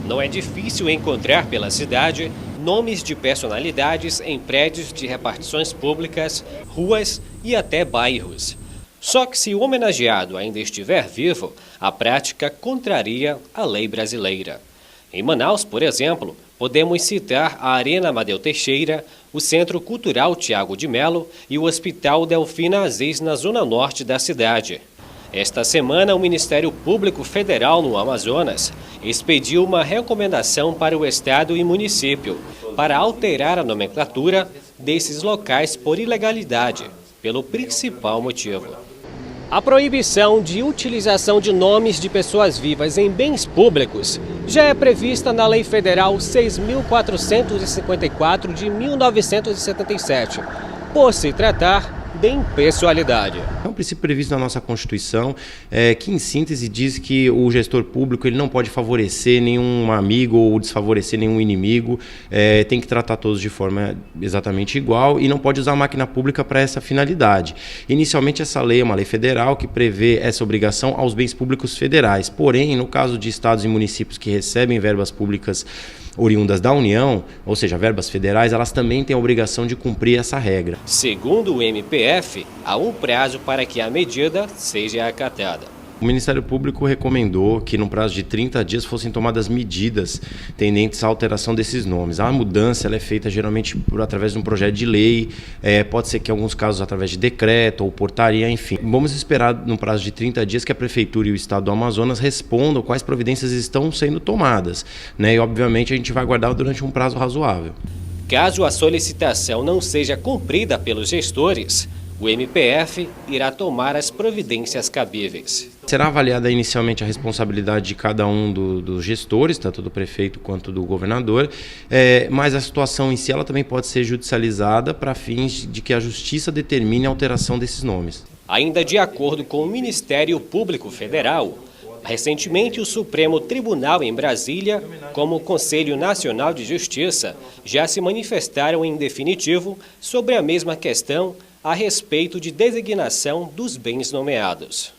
Não é difícil encontrar pela cidade nomes de personalidades em prédios de repartições públicas, ruas e até bairros. Só que se o homenageado ainda estiver vivo, a prática contraria a lei brasileira. Em Manaus, por exemplo, podemos citar a Arena Amadeu Teixeira, o Centro Cultural Tiago de Melo e o Hospital Delfina Aziz na zona norte da cidade. Esta semana, o Ministério Público Federal no Amazonas expediu uma recomendação para o Estado e município para alterar a nomenclatura desses locais por ilegalidade, pelo principal motivo. A proibição de utilização de nomes de pessoas vivas em bens públicos já é prevista na Lei Federal 6.454 de 1977, por se tratar de impessoalidade. É um princípio previsto na nossa Constituição, que em síntese diz que o gestor público ele não pode favorecer nenhum amigo ou desfavorecer nenhum inimigo, tem que tratar todos de forma exatamente igual e não pode usar a máquina pública para essa finalidade. Inicialmente essa lei é uma lei federal que prevê essa obrigação aos bens públicos federais, porém no caso de estados e municípios que recebem verbas públicas oriundas da União, ou seja, verbas federais, elas também têm a obrigação de cumprir essa regra. Segundo o MPF, há um prazo para que a medida seja acatada. O Ministério Público recomendou que no prazo de 30 dias fossem tomadas medidas tendentes à alteração desses nomes. A mudança ela é feita geralmente através de um projeto de lei, pode ser que em alguns casos através de decreto ou portaria, enfim. Vamos esperar no prazo de 30 dias que a Prefeitura e o Estado do Amazonas respondam quais providências estão sendo tomadas, né? E obviamente a gente vai aguardar durante um prazo razoável. Caso a solicitação não seja cumprida pelos gestores, o MPF irá tomar as providências cabíveis. Será avaliada inicialmente a responsabilidade de cada um dos gestores, tanto do prefeito quanto do governador, mas a situação em si ela também pode ser judicializada para fins de que a Justiça determine a alteração desses nomes. Ainda de acordo com o Ministério Público Federal, recentemente o Supremo Tribunal em Brasília, como o Conselho Nacional de Justiça, já se manifestaram em definitivo sobre a mesma questão a respeito de designação dos bens nomeados.